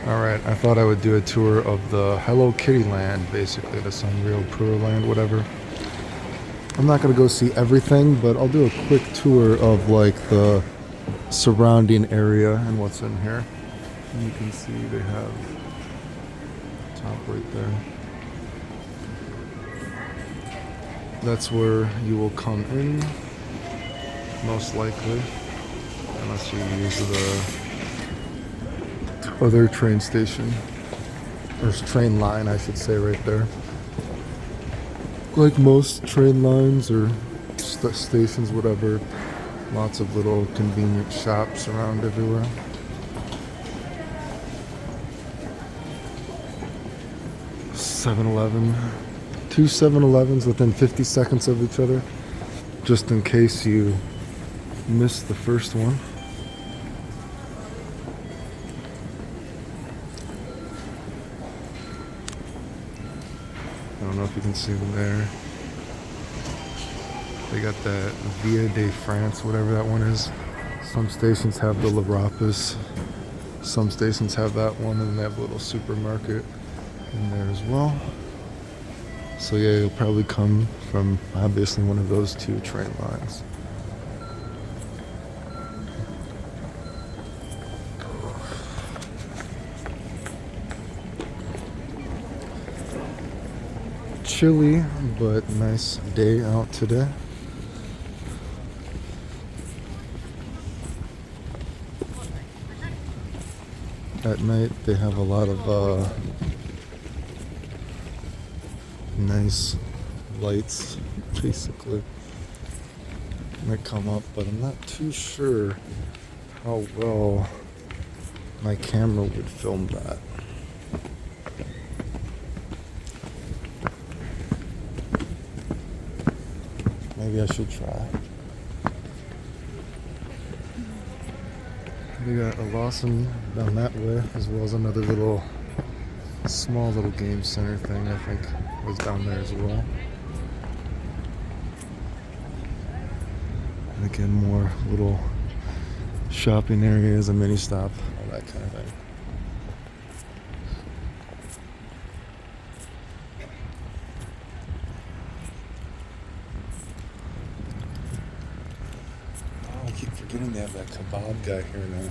Alright, I thought I would do a tour of the Hello Kitty land, basically, the sanrio, puroland, whatever. I'm not gonna go see everything, but I'll do a quick tour of like the surrounding area and what's in here. And you can see they have top right there. That's where you will come in, most likely, unless you use the other train station, or train line, I should say, right there. Like most train lines or stations, whatever, lots of little convenient shops around everywhere. Two 7-Elevens within 50 seconds of each other, just in case you missed the first one. I don't know if you can see them there. They got that Via de France, whatever that one is. Some stations have the La Rapis. Some stations have that one, and they have a little supermarket in there as well. So yeah, you'll probably come from obviously one of those two train lines. Chilly, but nice day out today. At night they have a lot of nice lights, basically, that come up, but I'm not too sure how well my camera would film that. Maybe I should try. We got a Lawson down that way, as well as another small little game center thing, I think, was down there as well. And again, more little shopping areas, a mini stop, all that kind of thing. Oh, I keep forgetting they have that kebab guy here now.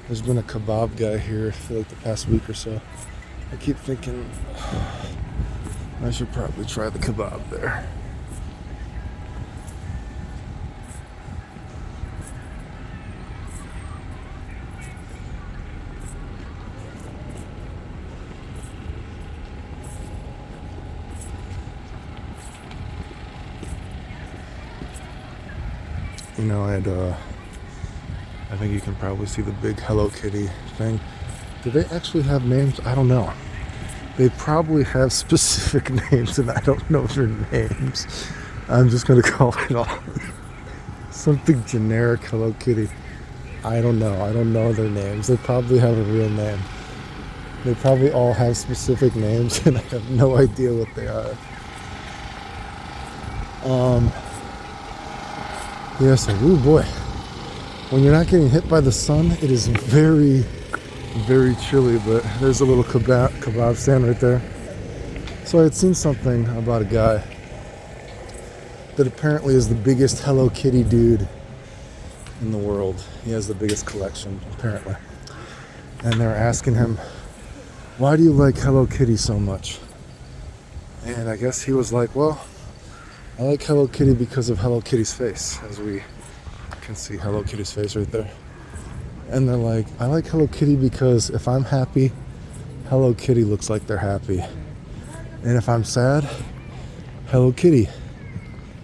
There's been a kebab guy here for like the past week or so. I keep thinking I should probably try the kebab there. You know, I think you can probably see the big Hello Kitty thing. Do they actually have names? I don't know. They probably have specific names, and I don't know their names. I'm just gonna call it all something generic Hello Kitty. I don't know. I don't know their names. They probably have a real name. They probably all have specific names, and I have no idea what they are. Yeah, so, ooh boy. When you're not getting hit by the sun, it is very, very chilly, but there's a little kebab stand right there. So I had seen something about a guy that apparently is the biggest Hello Kitty dude in the world. He has the biggest collection, apparently. And they were asking him, why do you like Hello Kitty so much? And I guess he was like, well, I like Hello Kitty because of Hello Kitty's face, as we can see Hello Kitty's face right there. And they're like, I like Hello Kitty because if I'm happy, Hello Kitty looks like they're happy. And if I'm sad, Hello Kitty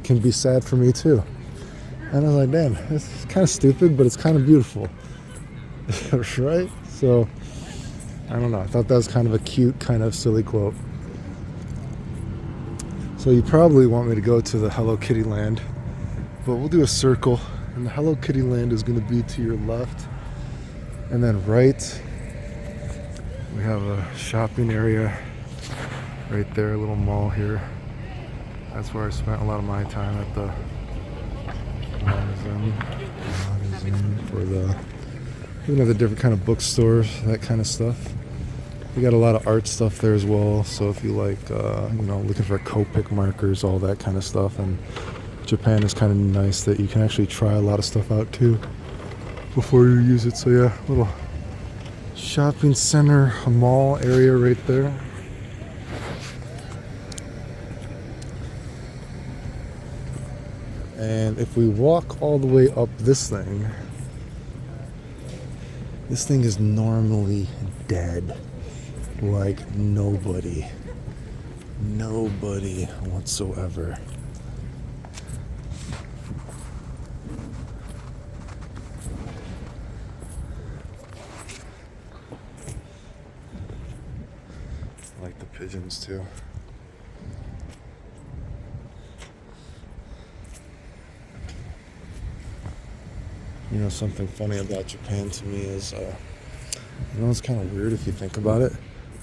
can be sad for me too. And I was like, damn, it's kind of stupid, but it's kind of beautiful. Right? So, I don't know. I thought that was kind of a cute, kind of silly quote. So you probably want me to go to the Hello Kitty land, but we'll do a circle, and the Hello Kitty land is going to be to your left, and then right, we have a shopping area right there, a little mall here. That's where I spent a lot of my time at the for the Even have the different kind of bookstores, that kind of stuff. We got a lot of art stuff there as well. So if you like, looking for Copic markers, all that kind of stuff. And Japan is kind of nice that you can actually try a lot of stuff out too before you use it. So yeah, little shopping center, a mall area right there. And if we walk all the way up this thing is normally dead. Like nobody whatsoever. I like the pigeons too. You know, something funny about Japan to me is, it's kind of weird if you think about it.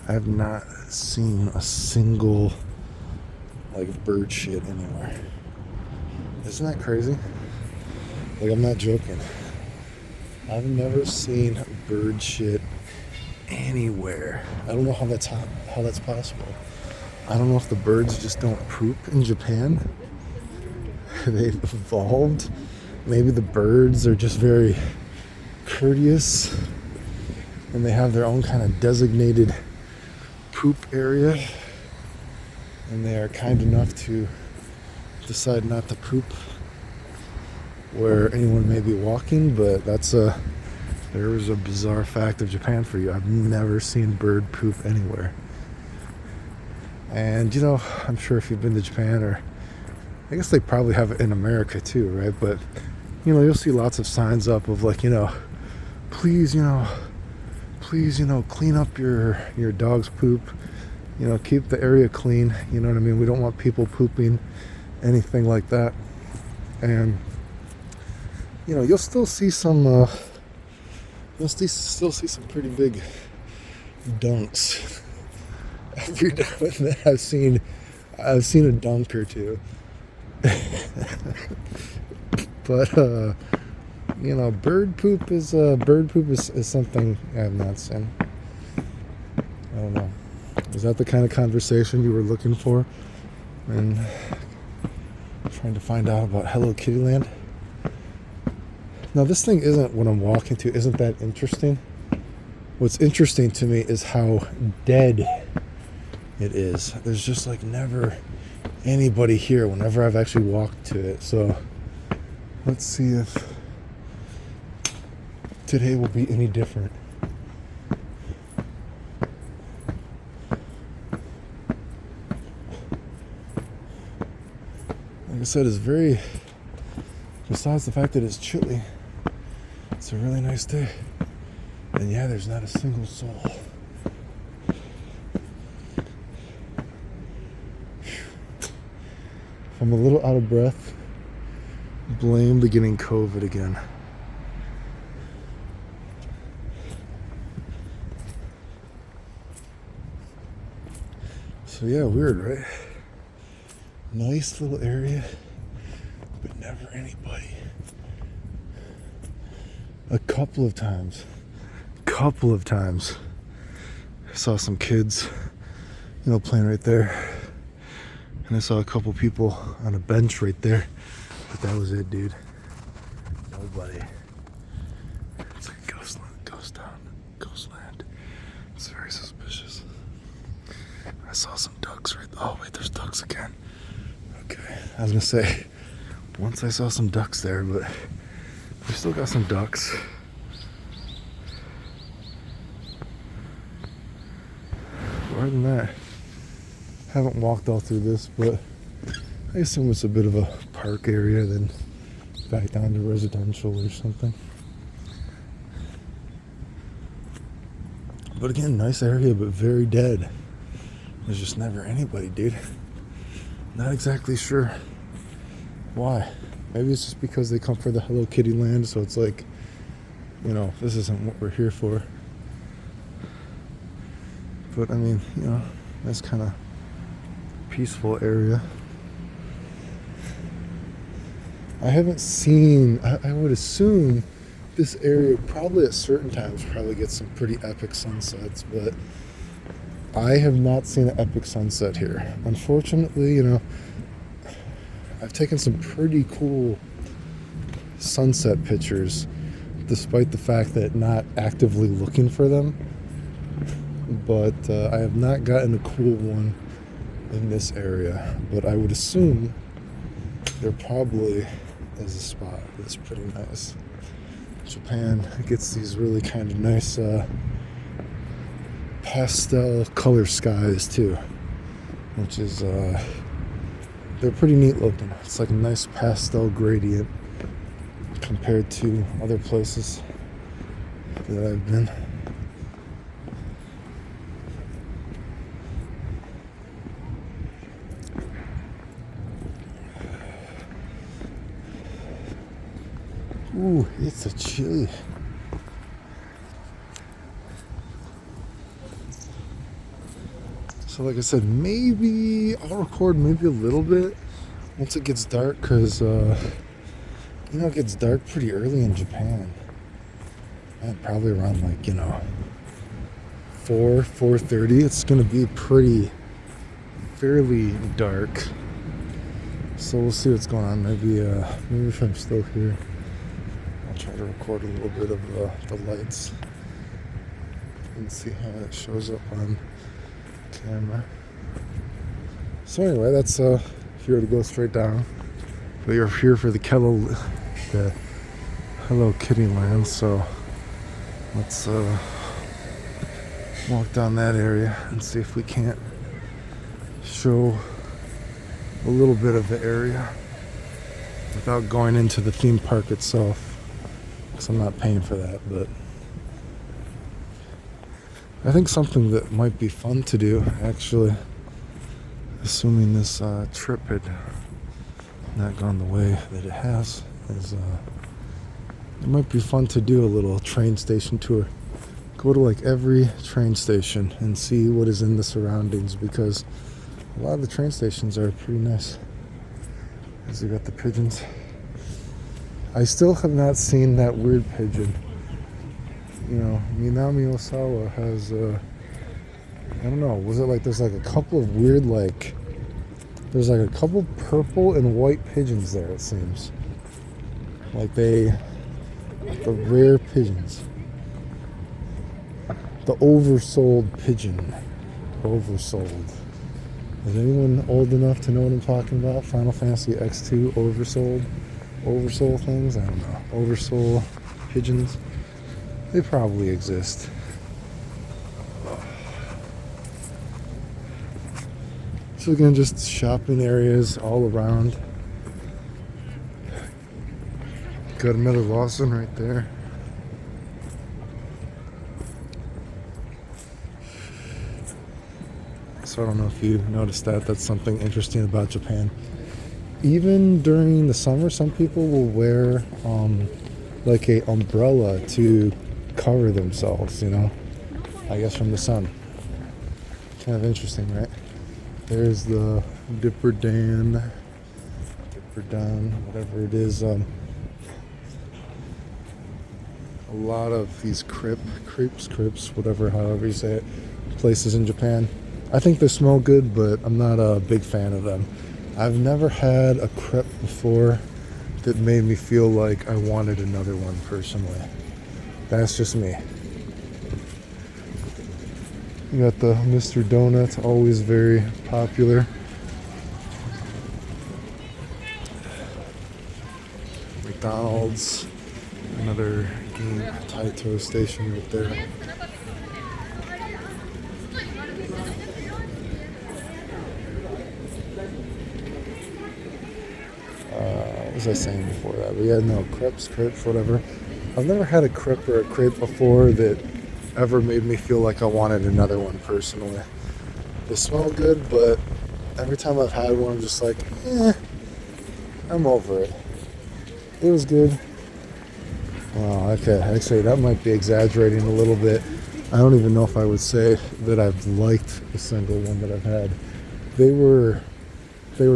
I have not seen a single, bird shit anywhere. Isn't that crazy? I'm not joking. I've never seen bird shit anywhere. I don't know how that's possible. I don't know if the birds just don't poop in Japan. They've evolved. Maybe the birds are just very courteous and they have their own kind of designated poop area, and they are kind enough to decide not to poop where anyone may be walking. But there is a bizarre fact of Japan for you. I've never seen bird poop anywhere. And I'm sure if you've been to Japan, or I guess they probably have it in America too, right? But you'll see lots of signs up of please, clean up your dog's poop. Keep the area clean. You know what I mean? We don't want people pooping, anything like that. And you'll still see some. You'll still see some pretty big dunks. Every now and then I've seen a dunk or two. But bird poop is something I have not seen. I don't know. Is that the kind of conversation you were looking for and trying to find out about Hello Kitty Land? Now, this thing isn't what I'm walking to. Isn't that interesting? What's interesting to me is how dead it is. There's just never anybody here whenever I've actually walked to it. So let's see if today will be any different. Like I said, besides the fact that it's chilly, it's a really nice day. And yeah, there's not a single soul. If I'm a little out of breath, blame the getting COVID again. So yeah, weird, right? Nice little area, but never anybody. A couple of times, I saw some kids, playing right there. And I saw a couple people on a bench right there. But that was it, dude. Nobody. It's like a ghost town, ghost land. It's very suspicious. I saw some ducks right there. Oh, wait, there's ducks again. Okay. I was going to say, once I saw some ducks there, but we still got some ducks. Other than that, haven't walked all through this, but I assume it's a bit of a park area, then back down to residential or something. But again, nice area, but very dead. There's just never anybody, dude. Not exactly sure why. Maybe it's just because they come for the Hello Kitty Land, so it's this isn't what we're here for. But I mean, nice kind of peaceful area. I haven't seen, I would assume this area probably at certain times probably gets some pretty epic sunsets, but I have not seen an epic sunset here. Unfortunately, I've taken some pretty cool sunset pictures, despite the fact that not actively looking for them. But I have not gotten a cool one in this area. But I would assume there probably is a spot that's pretty nice. Japan gets these really kind of nice pastel color skies too, which is they're pretty neat looking. It's like a nice pastel gradient compared to other places that I've been. Ooh, it's a chilly. So like I said, maybe I'll record maybe a little bit once it gets dark, because it gets dark pretty early in Japan. And probably around 4:30. It's gonna be fairly dark. So we'll see what's going on. Maybe if I'm still here, I'll try to record a little bit of the lights and see how it shows up on camera. So anyway, that's if you were to go straight down. But you're here for the Hello Kitty land, so let's walk down that area and see if we can't show a little bit of the area without going into the theme park itself, because I'm not paying for that. But I think something that might be fun to do, actually, assuming this trip had not gone the way that it has, is it might be fun to do a little train station tour. Go to every train station and see what is in the surroundings, because a lot of the train stations are pretty nice. As you got the pigeons. I still have not seen that weird pigeon. Minami Osawa has I don't know, was it there's a couple of weird there's a couple purple and white pigeons there, it seems. The rare pigeons. The oversold pigeon. Oversold. Is anyone old enough to know what I'm talking about? Final Fantasy X2 oversold? Oversoul things? I don't know. Oversoul pigeons? They probably exist. So again, just shopping areas all around. Got another Lawson right there. So I don't know if you noticed that. That's something interesting about Japan. Even during the summer, some people will wear a umbrella to cover themselves, I guess from the sun. Kind of interesting, right? There's the Dipper Dan, whatever it is. A lot of these crepes, however you say it, places in Japan. I think they smell good, but I'm not a big fan of them. I've never had a crepe before that made me feel like I wanted another one personally. That's just me. You got the Mr. Donut, always very popular. McDonald's, another game Taito station right there. What was I saying before that? But yeah, no, crepes, whatever. I've never had a crepe or a crepe before that ever made me feel like I wanted another one personally. They smell good, but every time I've had one, I'm just like, I'm over it. It was good. Oh, okay, actually that might be exaggerating a little bit. I don't even know if I would say that I've liked a single one that I've had. They were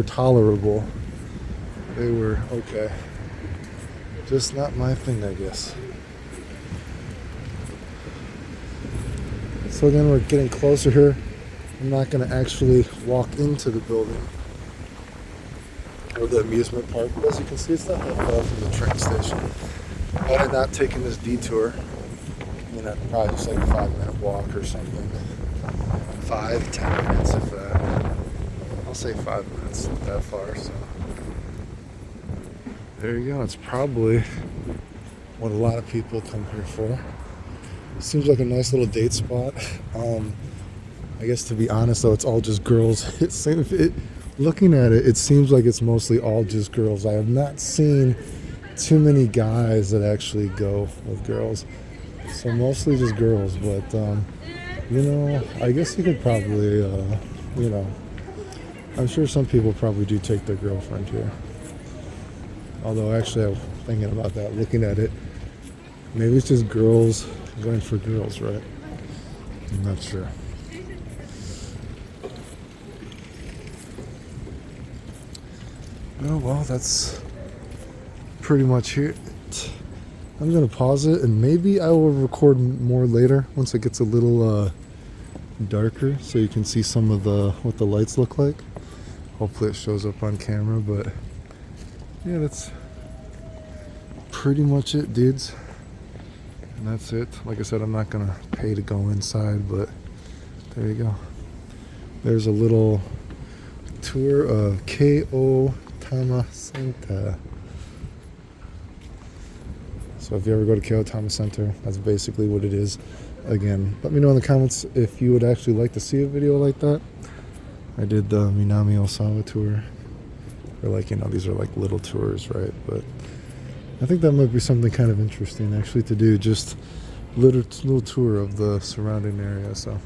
tolerable. They were okay. Just not my thing, I guess. So again, we're getting closer here. I'm not going to actually walk into the building or the amusement park, but as you can see, it's not that far from the train station. Had I not taken this detour, probably just like a 5-minute walk or something. 5-10 minutes if that. I'll say 5 minutes, not that far. So there you go. It's probably what a lot of people come here for. Seems like a nice little date spot. I guess to be honest though, it's all just girls. Looking at it, it seems like it's mostly all just girls. I have not seen too many guys that actually go with girls. So mostly just girls, but I guess you could probably, I'm sure some people probably do take their girlfriend here. Although actually I'm thinking about that, looking at it, maybe it's just girls going for girls, right? I'm not sure. Oh, well, that's pretty much it. I'm going to pause it, and maybe I will record more later once it gets a little darker so you can see some of what the lights look like. Hopefully it shows up on camera, but yeah, that's pretty much it, dudes. And that's it. Like I said, I'm not going to pay to go inside, but there you go. There's a little tour of Keio Tama Center. So if you ever go to Keio Tama Center, that's basically what it is. Again, let me know in the comments if you would actually like to see a video like that. I did the Minami Osawa tour. Or these are like little tours, right? But I think that might be something kind of interesting actually to do, just little tour of the surrounding area. So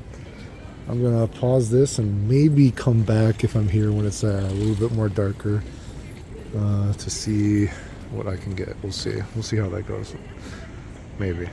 I'm gonna pause this and maybe come back if I'm here when it's a little bit more darker to see what I can get. We'll see how that goes. Maybe.